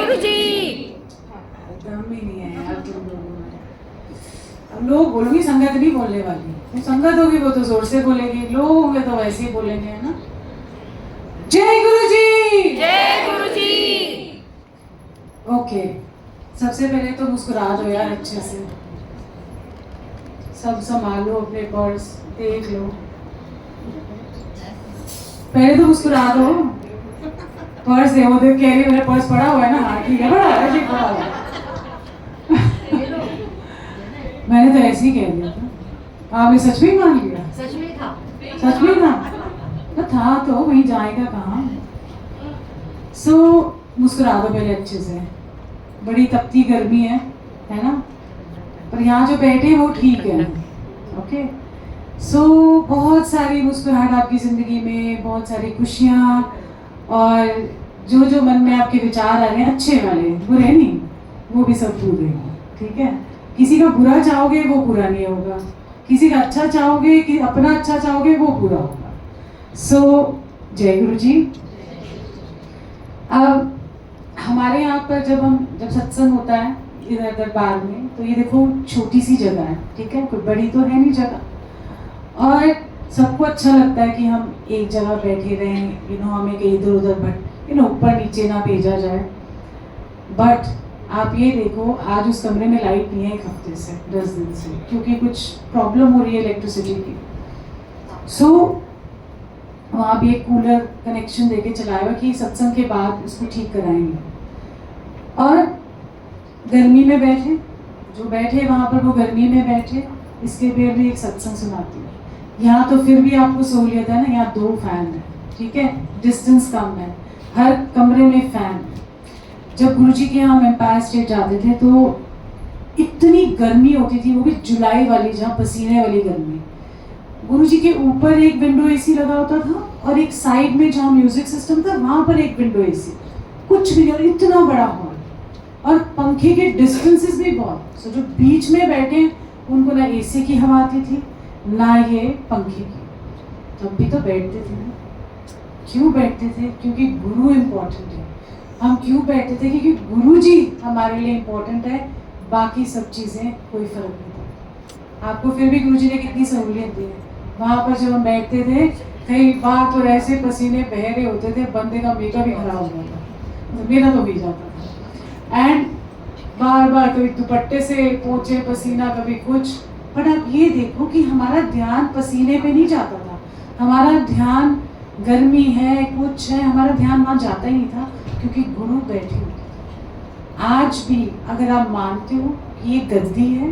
गुरुजी। दम ही नहीं है यार तुम लोगों में। अब लोग बोलोगी, संगत नहीं बोलने वाली, तो संगत होगी वो तो जोर से बोलेगी, लोग होंगे तो वैसे ही बोलेंगे, है ना। जय गुरुजी। जय गुरुजी। ओके, सबसे पहले तो मुस्कुरा दो यार अच्छे से। सब संभालो अपने पर्स, देख लो, पहले तो मुस्कुरा दो। पर्स है वो, देख कह रही मेरा पर्स पड़ा हुआ है ना। हाँ ठीक है, पड़ा है, ठीक पड़ा हुआ है। मैंने तो ऐसे ही कह दिया था। आपने सच में मान लिया? सच में था। सच में था? तो था तो वहीं जाएगा कहाँ। सो मुस्कुरा दो पहले अच्छे से। बड़ी तपती गर्मी है ना, पर यहाँ जो बैठे वो ठीक है। ओके, सो बहुत सारी मुस्कुराहट आपकी ज़िंदगी में, बहुत सारी खुशियाँ, और जो जो मन में आपके विचार आ रहे हैं अच्छे वाले, बुरे नहीं, वो भी सब पूरे हों, ठीक है। किसी का बुरा चाहोगे वो पूरा नहीं होगा, किसी का अच्छा चाहोगे, कि अपना अच्छा चाहोगे वो पूरा होगा। सो जय गुरु जी। अब हमारे यहाँ पर जब सत्संग होता है इधर दरबार में, तो ये देखो छोटी सी जगह है, ठीक है, कोई बड़ी तो है नहीं जगह, और सबको अच्छा लगता है कि हम एक जगह बैठे रहें, हमें कहीं इधर उधर ऊपर नीचे ना भेजा जाए। बट आप ये देखो, आज उस कमरे में लाइट नहीं है 1 हफ्ते से, 10 दिन से, क्योंकि कुछ प्रॉब्लम हो रही है इलेक्ट्रिसिटी की। सो वहाँ भी एक कूलर कनेक्शन देके चलाया हुआ कि सत्संग के बाद उसको ठीक कराएंगे। और गर्मी में बैठे, जो बैठे वहाँ पर वो गर्मी में बैठे, इसके पेड़ भी एक सत्संग सुनाती है। यहाँ तो फिर भी आपको सहूलियत है ना, यहाँ 2 फैन है, ठीक है, डिस्टेंस कम है, हर कमरे में फैन है। जब गुरुजी के यहाँ हम एम्पायर स्टेट जाते थे तो इतनी गर्मी होती थी, वो भी जुलाई वाली, जहाँ पसीने वाली गर्मी। गुरुजी के ऊपर एक विंडो एसी लगा होता था, और एक साइड में जहाँ म्यूजिक सिस्टम था वहाँ पर एक विंडो एसी, कुछ भी नहीं, इतना बड़ा हॉल, और पंखे के डिस्टेंसेस भी बहुत। सो जो बीच में बैठे उनको ना एसी की हवा आती थी ना ये पंखे की, तब भी तो बैठते थे ना। क्यों बैठते थे? क्योंकि गुरु इम्पोर्टेंट है। हम क्यों बैठते थे? क्योंकि गुरु जी हमारे लिए इम्पोर्टेंट है, बाकी सब चीज़ें कोई फर्क नहीं पड़ता। आपको फिर भी गुरु जी ने कितनी सहूलियत दी है। वहाँ पर जब हम बैठते थे, कई बार तो ऐसे पसीने बह रहे होते थे, बंदे का मेकअप ही खराब हो जाता, मेरा तो हो ही जाता था। एंड बार बार कभी दुपट्टे से पोंछे पसीना, कभी कुछ। बट आप ये देखो कि हमारा ध्यान पसीने पे नहीं जाता था, हमारा ध्यान गर्मी है, कुछ है, हमारा ध्यान वहाँ जाता ही नहीं था, क्योंकि गुरु बैठे होते थे। आज भी अगर आप मानते हो कि ये गद्दी है,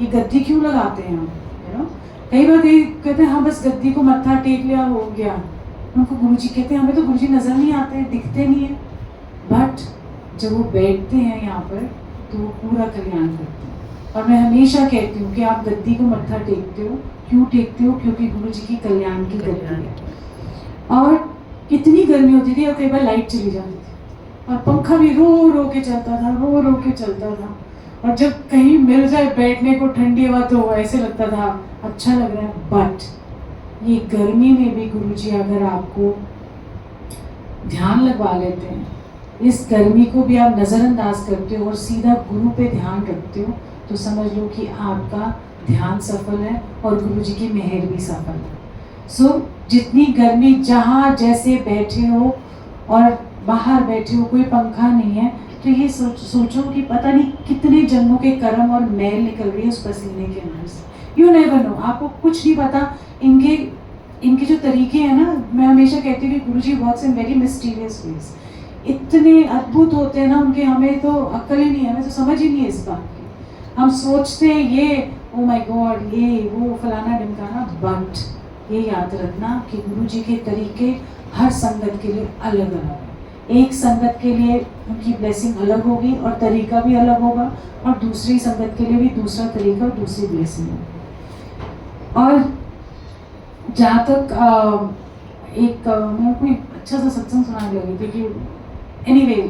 ये गद्दी क्यों लगाते हैं हम, कई बार कहते हैं हाँ बस गद्दी को मत्था टेक लिया हो गया। उनको गुरुजी कहते हैं हमें तो गुरुजी नजर नहीं आते, दिखते नहीं है, बट जब वो बैठते हैं यहाँ पर तो वो पूरा कल्याण करते हैं। और मैं हमेशा कहती हूँ कि आप गद्दी को मत्था टेकते हो, क्यों टेकते हो? क्योंकि गुरुजी की कल्याण की गद्दी है। और कितनी गर्मी होती थी, और कई बार लाइट चली जाती थी, और पंखा भी रो रो के चलता था, रो रो के चलता था। और जब कहीं मिल जाए बैठने को ठंडी हवा तो ऐसे लगता था अच्छा लग रहा है। बट ये गर्मी में भी गुरुजी अगर आपको ध्यान लगवा लेते हैं, इस गर्मी को भी आप नज़रअंदाज करते हो और सीधा गुरु पे ध्यान रखते हो, तो समझ लो कि आपका ध्यान सफल है और गुरुजी की मेहर भी सफल है। सो जितनी गर्मी, जहाँ जैसे बैठे हो और बाहर बैठे हो, कोई पंखा नहीं है, तो ये सोचो कि पता नहीं कितने जन्मों के कर्म और मैल निकल रही है उस पसीने के अंदर से। यू नेवर नो, आपको कुछ नहीं पता। इनके जो तरीके हैं ना, मैं हमेशा कहती हूँ कि Guruji works in very mysterious ways, इतने अद्भुत होते हैं ना उनके, हमें तो अक्ल ही नहीं है, हमें तो समझ ही नहीं है इस बात की। हम सोचते हैं ये ओ माय गॉड, ये वो फलाना ढिमकाना, बट ये याद रखना कि गुरुजी के तरीके हर संगत के लिए अलग अलग है। एक संगत के लिए उनकी ब्लेसिंग अलग होगी और तरीका भी अलग होगा, और दूसरी संगत के लिए भी दूसरा तरीका और दूसरी ब्लेसिंग होगी। और जहाँ तक मैं कोई अच्छा सा सत्संग सुनाने लगी थी कि एनीवे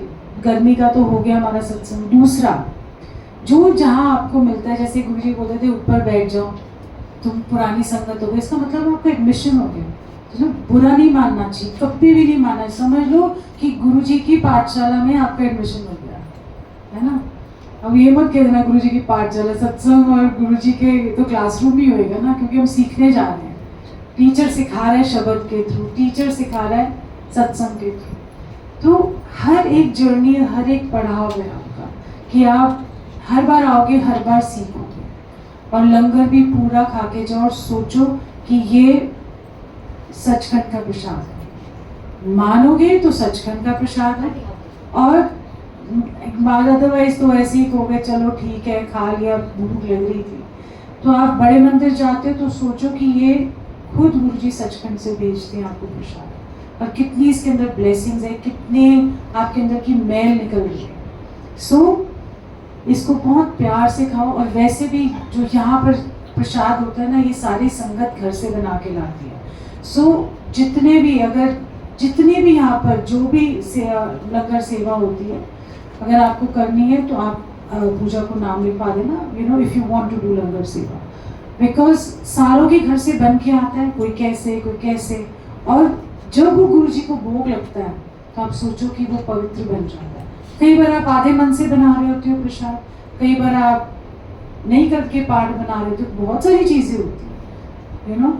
गर्मी का तो हो गया हमारा सत्संग। दूसरा जो जहाँ आपको मिलता है, जैसे गुरुजी बोलते थे ऊपर बैठ जाओ, तुम पुरानी संगत हो गई, इसका मतलब आपका एडमिशन हो गया। तो बुरा नहीं मानना चाहिए, कभी भी नहीं मानना, समझ लो कि गुरुजी की पाठशाला में आपका एडमिशन हो गया। अब ये मत कह देना गुरुजी की पाठशाला सत्संग और गुरुजी के तो क्लासरूम ही होएगा ना, क्योंकि हम सीखने जा रहे हैं। टीचर सिखा रहा है शब्द के थ्रू, टीचर सिखा रहा है सत्संग के थ्रू। तो हर एक जर्नी, हर एक पड़ाव है आपका कि आप हर बार आओगे, हर बार सीखोगे। और लंगर भी पूरा खा के जाओ और सोचो कि ये सचखंड का प्रसाद है। मानोगे तो सचखंड का प्रसाद है, और अदरवाइज तो ऐसे ही कहोगे चलो ठीक है खा लिया, भूख लग रही थी। तो आप बड़े मंदिर जाते हो तो सोचो कि ये खुद गुरुजी सचखंड से भेजते हैं आपको प्रसाद, और कितनी इसके अंदर ब्लेसिंग्स है, कितने आपके अंदर की मैल निकल रही है। सो इसको बहुत प्यार से खाओ। और वैसे भी जो यहाँ पर प्रसाद होता है ना, ये सारी संगत घर से बना के लाती है। सो जितने भी यहाँ पर जो भी लंगर सेवा होती है, अगर आपको करनी है तो आप पूजा को नाम लिखवा देना, you know, if you want to do langar seva, because सारों के घर से बन के आता है, कोई कैसे। और जब वो गुरु जी को भोग लगता है तो आप सोचो कि वो पवित्र बन जाता है। कई बार आप आधे मन से बना रहे होते हो प्रसाद, कई बार आप नहीं करके पाठ बना रहे होते हो, बहुत सारी चीज़ें होती हैं, यू नो,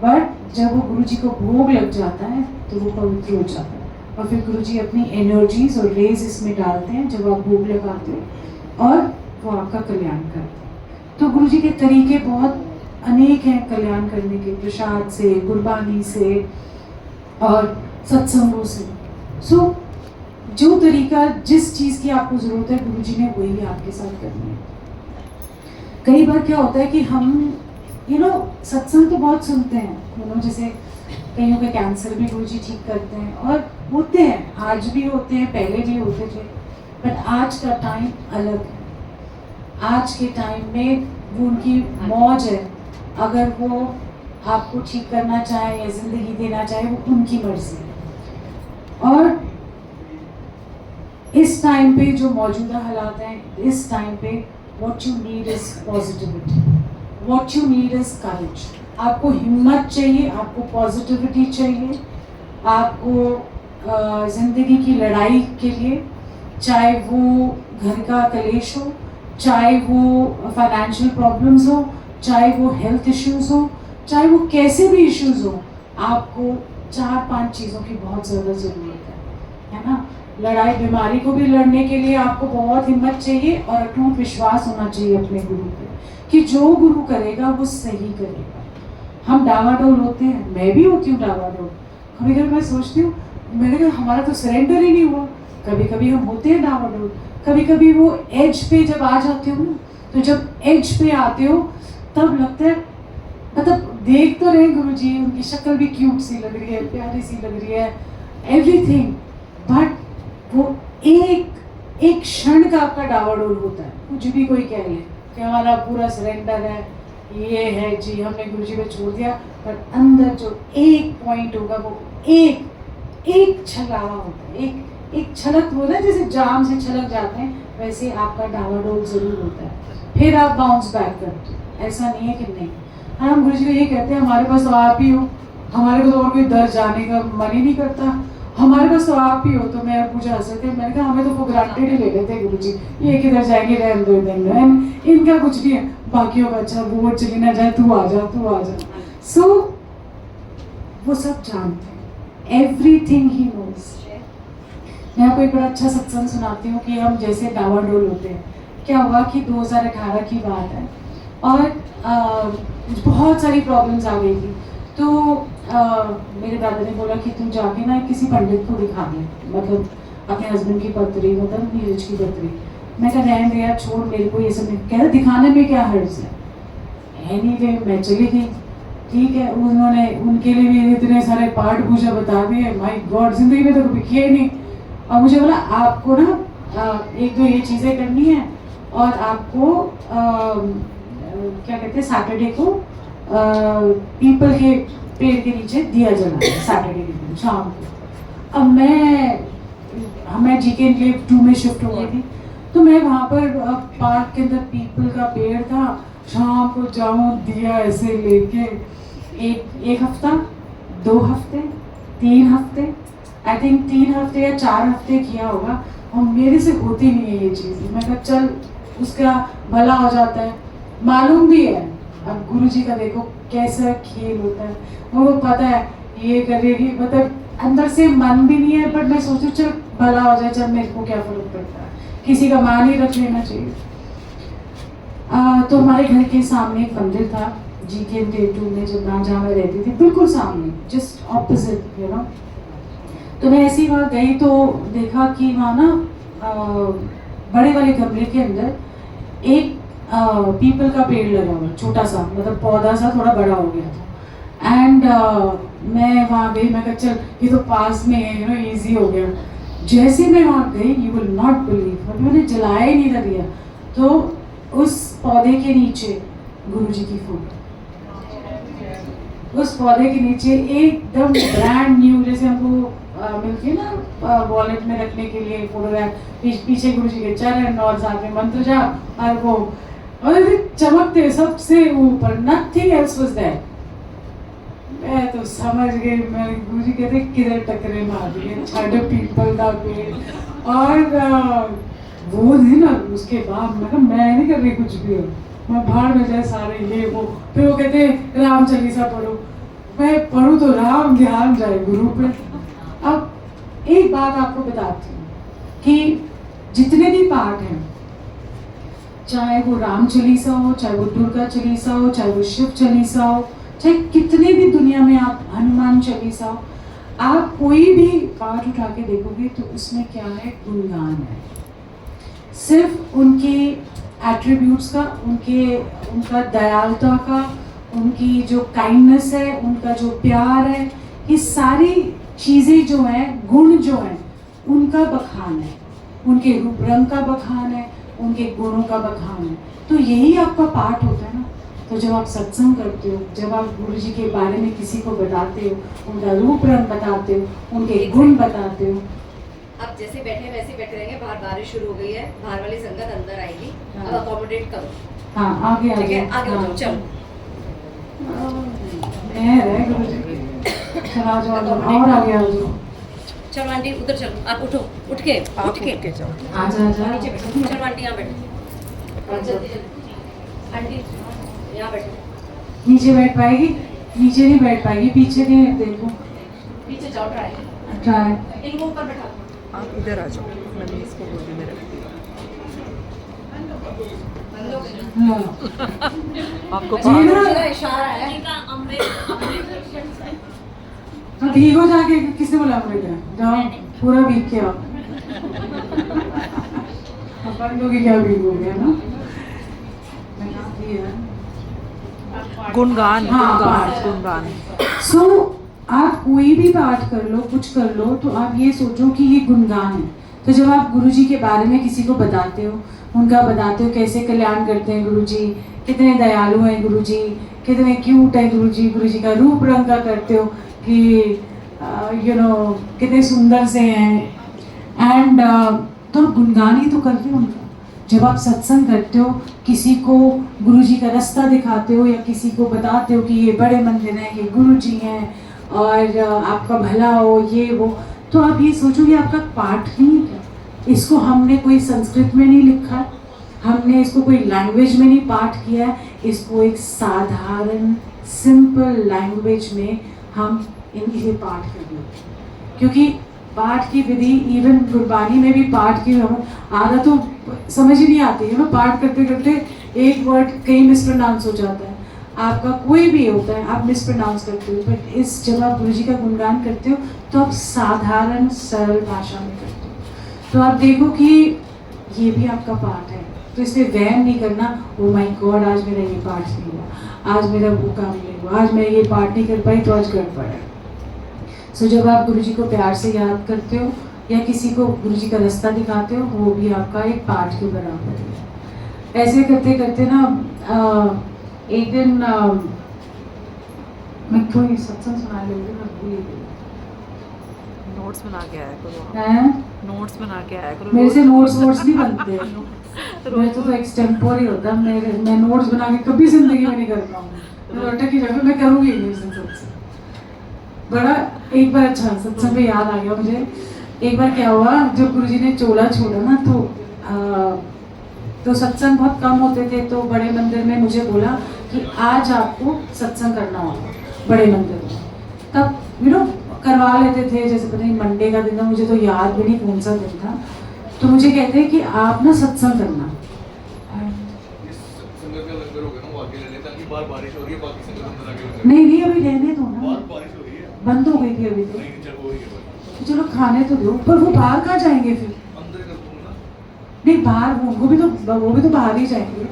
बट जब वो गुरु जी को भोग लग जाता है तो वो पवित्र हो जाता है। और फिर गुरु जी अपनी एनर्जीज और रेज इसमें डालते हैं जब आप भोग लगाते हो, और वो आपका कल्याण करते हैं। तो गुरु जी के तरीके बहुत अनेक हैं कल्याण करने के, प्रसाद से, गुरबानी से और सत्संगों से। सो जो तरीका, जिस चीज़ की आपको ज़रूरत है, गुरु जी ने वही आपके साथ करनी है। कई बार क्या होता है कि हम सत्संग तो बहुत सुनते हैं, जैसे कईयों के कैंसर भी गुरु जी ठीक करते हैं, और होते हैं, आज भी होते हैं, पहले भी होते थे, बट आज का टाइम अलग है। आज के टाइम में वो उनकी मौज है, अगर वो आपको ठीक करना चाहे या ज़िंदगी देना चाहे, वो उनकी मर्जी है। और इस टाइम पे जो मौजूदा हालात हैं, इस टाइम पे what you need is positivity, what you need is करेज। आपको हिम्मत चाहिए, आपको पॉजिटिविटी चाहिए, आपको ज़िंदगी की लड़ाई के लिए, चाहे वो घर का कलेश हो, चाहे वो फाइनेंशियल प्रॉब्लम्स हो, चाहे वो हेल्थ इश्यूज हो, चाहे वो कैसे भी इश्यूज हो, आपको 4-5 चीज़ों की बहुत ज़्यादा ज़रूरत है ना। लड़ाई, बीमारी को भी लड़ने के लिए आपको बहुत हिम्मत चाहिए और अटूट विश्वास होना चाहिए अपने गुरु पे कि जो गुरु करेगा वो सही करेगा। हम डावाडोल होते हैं, मैं भी होती हूँ डावाडोल। कभी कभी मैं सोचती हूँ, मैंने कहा हमारा तो सरेंडर ही नहीं हुआ। कभी कभी हम होते हैं डावाडोल, कभी कभी वो एज पे जब आ जाते हो ना, तो जब एज पे आते हो तब लगता है, मतलब देख तो रहे गुरु जी, उनकी शक्ल भी क्यूट सी लग रही है, प्यारी सी लग रही है, एवरीथिंग, बट वो एक क्षण का आपका डावाडोल होता है। कुछ भी कोई कह ले कि हमारा पूरा सरेंडर है, ये है जी, हमने गुरु जी को छोड़ दिया, पर अंदर जो एक पॉइंट होगा, वो एक छलावा होता है, एक छलक होता है, जैसे जाम से छलक जाते हैं, वैसे आपका डावाडोल जरूर होता है। फिर आप बाउंस बैक करते हो, ऐसा नहीं है कि नहीं। हम गुरु जी को ये कहते हैं, हमारे पास तो आप ही हो, हमारे को तो और कोई दर जाने का मन ही नहीं करता, हमारे पास तो आप ही हो। तो मैं पूजा हंस रहे थे, मैंने कहा हमें तो वो ग्रांटेड ही ले लेते हैं गुरु जी, ये किधर जाएंगे, रहने दो देंगे, इनका कुछ नहीं है, बाकियों का अच्छा, वो चली ना जाए, तू आ जा। सो वो सब जानते हैं, एवरीथिंग ही नोज। मैं आपको एक बड़ा अच्छा सत्संग सुनाती हूँ कि हम जैसे डावाडोल होते हैं। क्या हुआ कि 2018 की बात है, और बहुत सारी प्रॉब्लम्स आ गई थी। तो मेरे दादा ने बोला कि तू जाके ना किसी पंडित को दिखा दे, मतलब अपने हस्बैंड की पत्री, मतलब नीरज की पत्री। मैं कहा रहने दे यार, छोड़, मेरे को ये सब नहीं, कह रहा दिखाने में क्या हर्ज है। एनीवे मैं चली गई, ठीक है। उन्होंने उनके लिए भी इतने सारे पाठ पूजा बता दिए, माय गॉड, जिंदगी में तो कभी किए नहीं। और मुझे बोला आपको ना 1-2 ये चीज़ें करनी है, और आपको क्या कहते हैं, सैटरडे को पीपल के पेड़ के नीचे दिया जलाना है, सैटरडे के दिन शाम को। अब मैं जीके एनक्लेव 2 में शिफ्ट हो गई थी, तो मैं वहाँ पर पार्क के अंदर पीपल का पेड़ था, शाम को जाऊँ दिया ऐसे लेके, एक हफ्ता, 2 हफ्ते, 3 हफ्ते, आई थिंक 3 हफ्ते या 4 हफ्ते किया होगा, और मेरे से होती नहीं है ये चीज़। मैं कहा चल उसका भला हो जाता है, मालूम भी है। अब गुरुजी का देखो कैसा खेल होता है, वो पता है ये करेगी, मतलब अंदर से मन भी नहीं है, बट मैं सोचू चल भला हो जाए, चल मेरे को क्या फर्क पड़ता है, किसी का मान ही रख लेना चाहिए। तो हमारे घर के सामने एक मंदिर था, GK 2 में, जब मैं जहाँ मैं रहती थी, बिल्कुल सामने, जस्ट ऑपोजिट यू नो। तो मैं ऐसे ही वहाँ गई तो देखा कि वहाँ ना बड़े वाले गमले के अंदर एक पीपल का पेड़ लगा हुआ, छोटा सा, मतलब पौधा सा थोड़ा बड़ा हो गया था। एंड मैं वहाँ गई, मैं कहा चल ये तो पास में है, यू नो, ईजी हो गया। जैसे मैं वहाँ गई, यू विल नॉट बिलीव, मतलब मैंने जलाया ही नहीं था दिया, तो उस पौधे के नीचे गुरुजी की फोटो, उस पौधे के नीचे एकदम ब्रांड न्यू, जैसे हमको मिलती है ना वॉलेट में रखने के लिए फोटोग्राफ, पीछे गुरुजी के चरण और साथ में मंत्र जाप, और वो और चमकते सबसे ऊपर, नथिंग एल्स वाज देयर। मैं तो समझ गई, मैं गुरुजी कहते किधर टकरे मार दिए, छाड़ पीपल का पेड़। और वो दिन ना, उसके बाद मैं कहा मैं नहीं कर रही कुछ भी, मैं बाहर में जाए सारे ये वो। फिर वो कहते राम चालीसा पढ़ो, मैं पढ़ूँ तो राम ध्यान जाए गुरु पे। अब एक बात आपको बताती हूँ कि जितने भी पाठ हैं, चाहे वो राम चालीसा हो, चाहे वो दुर्गा चालीसा हो, चाहे वो शिव चालीसा हो, चाहे कितने भी दुनिया में आप हनुमान चालीसा हो, आप कोई भी पाठ उठा के देखोगे तो उसमें क्या है, गुणगान है। सिर्फ उनके एट्रीब्यूट्स का, उनका दयालुता का, उनकी जो काइंडनेस है, उनका जो प्यार है, ये सारी चीज़ें जो हैं, गुण जो हैं, उनका बखान है, उनके रूप रंग का बखान है, उनके गुणों का बखान है। तो यही आपका पाठ होता है ना। तो जब आप सत्संग करते हो, जब आप गुरु जी के बारे में किसी को बताते हो, उनका रूप रंग बताते हो, उनके गुण बताते हो। अब जैसे बैठे वैसे बैठे रहेंगे, बाहर बारिश शुरू हो गई है, बाहर वाली संगत अंदर आएगी, हाँ। अब अकोमोडेट करो। हाँ, आगे ठीक है, आगे आगे बढ़ो, चलो। चल आ जाओ, और आगे आ जाओ। चलो आंटी उधर चलो, आप उठो, उठ के जाओ, आजा आजा, नीचे बैठो। चलो आंटी यहाँ बैठो, आंटी यहाँ बैठो। नीचे बैठ पाएगी? नीचे नहीं बैठ पाएगी, पीछे नहीं, देखो पीछे जाओ, ट्राई ट्राई। इनको ऊपर बैठा दो। आप इधर आ जाओ, मैंने इसको बोल दी मेरे आपको जी ना, मेरा इशारा है। तो भीगो जाके, किसने बोला अमृत है? जाओ पूरा भीग के आओ। अपन लोग क्या भीगोगे ना? गुणगान, हाँ, गुणगान, गुणगान। सो आप कोई भी पाठ कर लो, कुछ कर लो, तो आप ये सोचो कि ये गुणगान है। तो जब आप गुरुजी के बारे में किसी को बताते हो, उनका बताते हो कैसे कल्याण करते हैं गुरुजी, कितने दयालु हैं गुरुजी, कितने क्यूट है गुरुजी, गुरुजी का रूप रंग का करते हो कि यू नो कितने सुंदर से हैं, एंड तो आप गुणगान ही तो करते हो उनका। जब आप सत्संग करते हो, किसी को गुरुजी का रास्ता दिखाते हो, या किसी को बताते हो कि ये बड़े मंदिर हैं, ये गुरुजी हैं, और आपका भला हो, ये वो, तो आप ये सोचो कि आपका पाठ नहीं है। इसको हमने कोई संस्कृत में नहीं लिखा, हमने इसको कोई लैंग्वेज में नहीं पाठ किया है, इसको एक साधारण सिंपल लैंग्वेज में हम इनके पाठ कर रहे हैं। क्योंकि पाठ की विधि, इवन गुरबानी में भी पाठ की आधा तो समझ ही नहीं आती है ना, पाठ करते करते एक वर्ड कहीं मिसप्रोनाउंस हो जाता है, आपका कोई भी होता है, आप मिसप्रोनाउंस करते हो। बट इस जब आप गुरुजी का गुणगान करते हो तो आप साधारण सरल भाषा में करते हो। तो आप देखो कि ये भी आपका पाठ है, तो इसमें वहम नहीं करना, ओ माय गॉड आज मेरा ये पाठ नहीं हुआ, आज मेरा वो काम नहीं हुआ, आज मैं ये पाठ नहीं कर पाई तो आज गड़बड़ है। सो जब आप गुरुजी को प्यार से याद करते हो या किसी को गुरुजी का रास्ता दिखाते हो, वो भी आपका एक पाठ के बराबर है। ऐसे करते करते ना एक दिन मैं कोई सत्संग सुना लेती हूँ, मैं भूल गई। नोट्स बना के आया करो, हैं? नोट्स बना के आया करो। मेरे से नोट्स नहीं बनते हैं। मैं तो एक्सटेम्पोर ही होता है, मैं नोट्स बना के कभी जिंदगी में नहीं कर पाऊंगी, मैं अटक ही जाऊंगी, मैं करूँगी नहीं उस दिन सत्संग। बड़ा एक बार अच्छा सत्संग पे याद आ गया मुझे। एक बार क्या हुआ, जब गुरुजी ने चोला छोड़ा ना, तो तो सत्संग बहुत कम होते थे, तो बड़े मंदिर में मुझे बोला कि आज आपको सत्संग करना होगा बड़े मंदिर में। तब करवा लेते थे, जैसे पता नहीं मंडे का दिन था, मुझे तो याद भी नहीं कौन सा दिन था, तो मुझे कहते हैं कि आप ना सत्संग करना। नहीं अभी रहने दो ना, बंद हो गई थी अभी तो चलो खाने तो दो, पर वो बाहर कहाँ जाएंगे फिर? नहीं बाहर वो भी तो बाहर ही जाएंगे,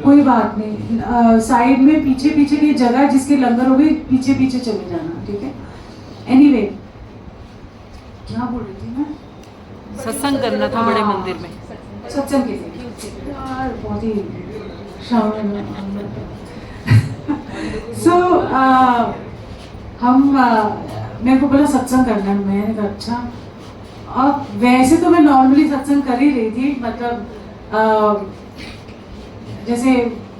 कोई बात नहीं। साइड में पीछे की जगह है जिसके लंगर हो गई, पीछे चले जाना, ठीक है। एनीवे क्या बोल रही थी मैं? सत्संग करना था बड़े मंदिर में। सत्संग के लिए यार बहुत ही सो हम मेरे को बोला सत्संग करना है, मैंने कहा अच्छा। अब वैसे तो मैं नॉर्मली सत्संग कर ही रही थी, मतलब जैसे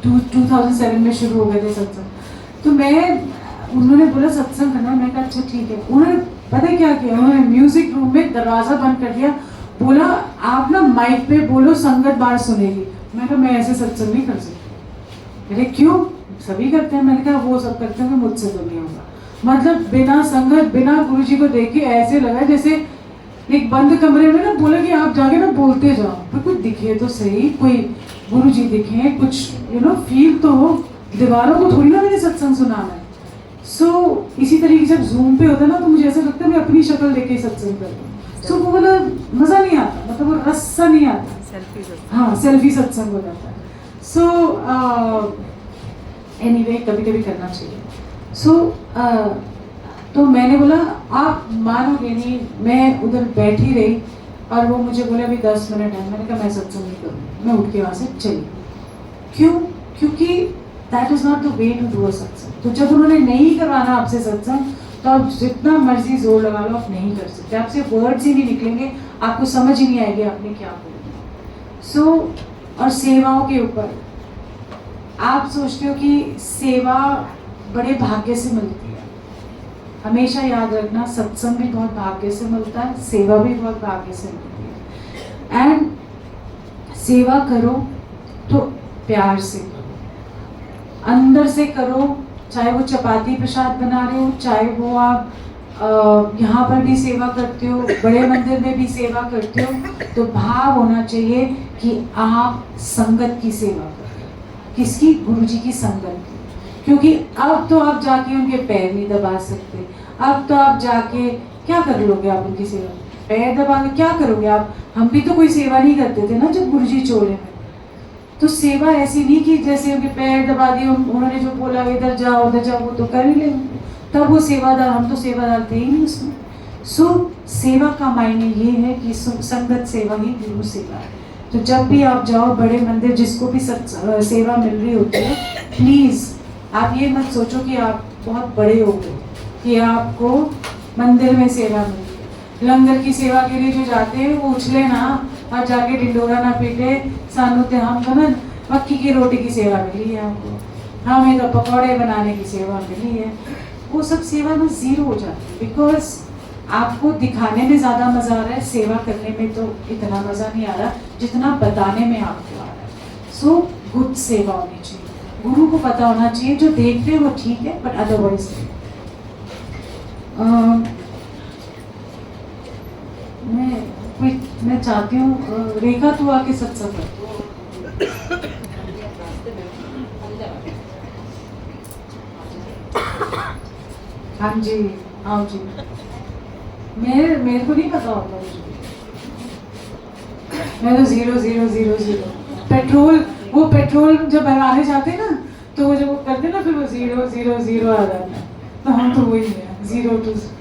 2007 में शुरू हो गए थे सत्संग, तो उन्होंने बोला सत्संग करना, मैं कहा अच्छा ठीक है। उन्होंने पता है क्या किया, उन्होंने म्यूजिक रूम में दरवाजा बंद कर दिया, बोला आप ना माइक पे बोलो संगत बाहर सुनेगी। मैं कहा मैं ऐसे सत्संग नहीं कर सकती। अरे क्यों, सभी करते हैं। मैंने कहा वो सब करते हैं, मुझसे तो नहीं होगा। मतलब बिना संगत बिना गुरुजी को देखे ऐसे लगा जैसे एक बंद कमरे में ना बोला कि आप जाके ना बोलते जाओ, पर कुछ दिखे तो सही, कोई गुरुजी दिखे, कुछ फील तो हो। दीवारों को थोड़ी ना मैंने सत्संग सुनाना है। इसी तरीके से जब जूम पे होता है ना, तो मुझे ऐसा लगता है मैं अपनी शक्ल देखे ही सत्संग करती हूँ। वो वाला मजा नहीं आता, मतलब वो रस सा नहीं आता। हाँ सेल्फी सत्संग हो जाता है। एनीवे कभी कभी करना चाहिए। तो मैंने बोला आप मानोगे नहीं, मैं उधर बैठी रही और वो मुझे बोले अभी 10 मिनट है। मैंने कहा मैं सत्संग नहीं करूँगी। मैं उठ के वहाँ से चली। क्यों? क्योंकि that is not the way to do a satsang. तो जब उन्होंने नहीं करवाना आपसे सत्संग, तो आप जितना मर्जी जोर लगा लो, आप नहीं कर सकते। आपसे वर्ड्स ही नहीं निकलेंगे, आपको समझ ही नहीं आएगी आपने क्या बोला। और सेवाओं के ऊपर आप सोचते हो कि सेवा बड़े भाग्य से मिलती है। हमेशा याद रखना, सत्संग भी बहुत भाग्य से मिलता है, सेवा भी बहुत भाग्य से मिलती है। एंड सेवा करो तो प्यार से करो, अंदर से करो। चाहे वो चपाती प्रसाद बना रहे हो, चाहे वो आप यहाँ पर भी सेवा करते हो, बड़े मंदिर में भी सेवा करते हो, तो भाव होना चाहिए कि आप संगत की सेवा करते हो। किसकी? गुरुजी की संगत की। क्योंकि अब तो आप जाके उनके पैर नहीं दबा सकते। अब तो आप जाके क्या कर लोगे? आप उनकी सेवा पैर दबा के क्या करोगे आप? हम भी तो कोई सेवा नहीं करते थे ना जब गुरुजी चोले में। तो सेवा ऐसी नहीं कि जैसे उनके पैर दबा दिए, उन्होंने जो बोला इधर जाओ उधर जाओ, वो तो कर ही लेंगे, तब वो सेवादार। हम तो सेवादार थे ही नहीं उसमें। सेवा का मायने ये है कि संगत सेवा ही गुरु सेवा है। तो जब भी आप जाओ बड़े मंदिर, जिसको भी सेवा मिल रही होती है, प्लीज़ आप ये मत सोचो कि आप बहुत बड़े हो गए कि आपको मंदिर में सेवा मिल रही है। लंगर की सेवा के लिए जो जाते हैं वो उछले ना और जाके ढिंडोरा ना पीटे, सानू ते हम तो ना मक्की की रोटी की सेवा मिली है आपको, हमें तो पकौड़े बनाने की सेवा मिली है। वो सब सेवा में ज़ीरो हो जाती है, बिकॉज आपको दिखाने में ज़्यादा मज़ा आ रहा है, सेवा करने में तो इतना मज़ा नहीं आ रहा जितना बताने में आपको आ रहा है। गुड सेवा होनी चाहिए। गुरु को पता होना चाहिए, जो देखते हैं वो ठीक है, बट अदरवाइज मैं चाहती हूँ रेखा तू आके सत्संग कर। हाँ जी, आओ जी। मेरे को नहीं पता होता, मैं तो 0 पेट्रोल, वो पेट्रोल जब भरवाने जाते हैं ना, तो वो जब वो करते हैं ना, फिर वो 0 आ जाता है। तो हम तो वही है 0 to 0।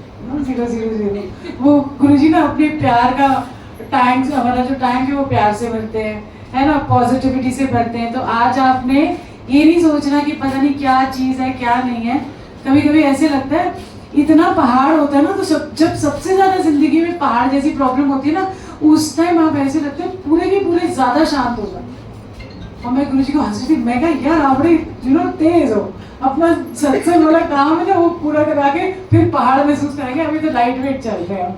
वो गुरुजी ना अपने प्यार का टैंक, हमारा जो टैंक है वो प्यार से भरते हैं, है ना, पॉजिटिविटी से भरते हैं। तो आज आपने ये नहीं सोचना कि पता नहीं क्या चीज़ है क्या नहीं है। कभी कभी ऐसे लगता है इतना पहाड़ होता है ना, तो जब सबसे ज़्यादा जिंदगी में पहाड़ जैसी प्रॉब्लम होती है ना, उस टाइम आप ऐसे लगते हैं पूरे के पूरे ज़्यादा शांत हो जाते। और मैं गुरुजी को हंसी थी, मैं कहा यार आप बड़े तेज हो, अपना सत्संग वाला काम है ना वो पूरा करा के फिर पहाड़ महसूस करेंगे। अभी तो लाइट वेट चल रहे हैं हम।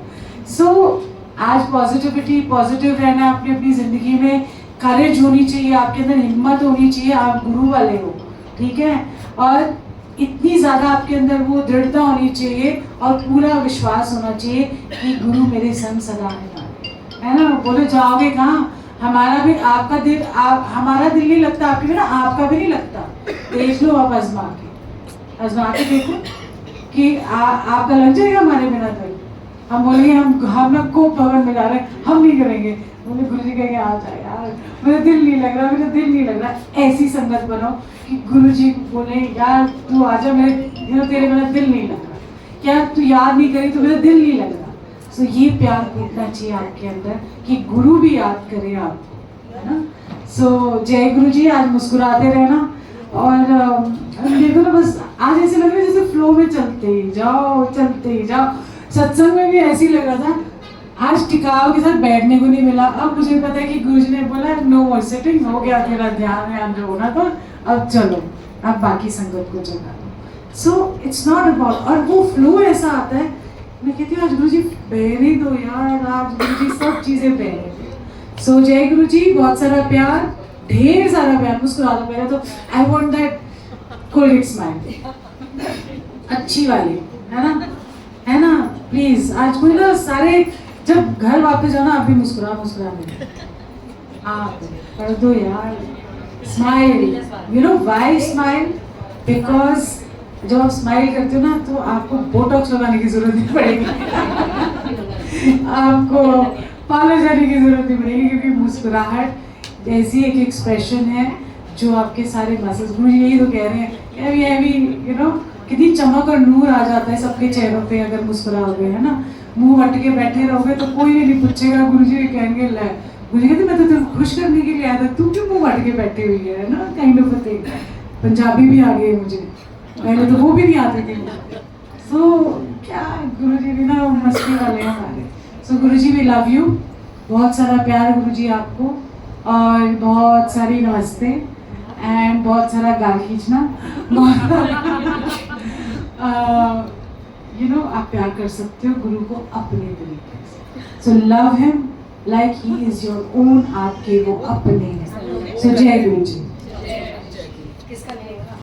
आज पॉजिटिविटी, पॉजिटिव रहना अपनी अपनी ज़िंदगी में, करेज होनी चाहिए, आपके अंदर हिम्मत होनी चाहिए, आप गुरु वाले हो, ठीक है। और इतनी ज़्यादा आपके अंदर वो दृढ़ता होनी चाहिए और पूरा विश्वास होना चाहिए कि गुरु मेरे संग सदा है ना। बोले जाओगे कहाँ, हमारा भी आपका दिल हमारा दिल नहीं लगता आपके बिना, आपका भी नहीं लगता। देख लो आप आजमा के देखो कि आपका लग जाएगा हमारे बिना दिल। हम बोलेंगे हम लोग को भवन में जा रहे हैं, हम नहीं करेंगे। बोले गुरु जी कहेंगे आ जाए यार, मेरा दिल नहीं लग रहा, मेरा दिल नहीं लग रहा। ऐसी संगत बनाओ कि गुरु जी बोले यार तू आजा, मेरे तेरे बिना दिल नहीं लग रहा, क्या तू याद नहीं करी तो मेरा दिल नहीं लग रहा। सो ये प्यार कूदना चाहिए आपके अंदर कि गुरु भी याद करे आपको, है ना। सो जय गुरु जी। आज मुस्कुराते रहना और देखो ना, बस आज ऐसे लग रहा है जैसे फ्लो में चलते ही जाओ। सत्संग में भी ऐसे ही लग रहा था, आज टिकाव के साथ बैठने को नहीं मिला। अब मुझे पता है कि गुरु जी ने बोला नो मोर सिटिंग, हो गया तेरा ध्यान जो होना था, अब चलो अब बाकी संगत को जगा दो। सो इट्स नॉट अबाउट, और वो फ्लो ऐसा आता है, मैं कहती हूँ आज गुरु जी बहने दो यार, आज गुरु जी सब चीजें बहने दो। सो जय गुरु जी, बहुत सारा प्यार, ढेर सारा प्यार, मुस्कुरा दो मेरा तो। I want that cold smile अच्छी वाली, है ना प्लीज। आज कोई ना सारे जब घर वापस जाना आप भी मुस्कुरा दो, आप कर दो यार smile. You know why smile, because जब आप स्माइल करते हो ना तो आपको बोटॉक्स लगाने की जरूरत नहीं पड़ेगी आपको पार्लर जाने की जरूरत नहीं पड़ेगी, क्योंकि मुस्कुराहट ऐसी एक एक्सप्रेशन है जो आपके सारे मसल्स, गुरु जी यही तो कह रहे हैं, अभी यू नो कितनी चमक और नूर आ जाता है सबके चेहरों पे अगर मुस्कुराओगे, है ना। मुंह वट के बैठे रहोगे तो कोई भी नहीं पूछेगा, गुरु जी कहेंगे ले, गुरु जी कहते मैं तो तुम खुश करने के लिए आया था, तू क्यों मुंह वट के बैठी हुई है ना, kind of a thing. Punjabi भी आ गई मुझे, पहले तो वो भी नहीं आती थी। सो क्या गुरु जी भी ना मस्ती वाले हैं हमारे। सो गुरु जी वी लव यू, बहुत सारा प्यार गुरु जी आपको, और बहुत सारी नमस्ते एंड बहुत सारा गाल खींचना। यू नो आप प्यार कर सकते हो गुरु को अपने तरीके से। So love him like he is your own, आपके वो अपने हैं। सो जय गुरु जी।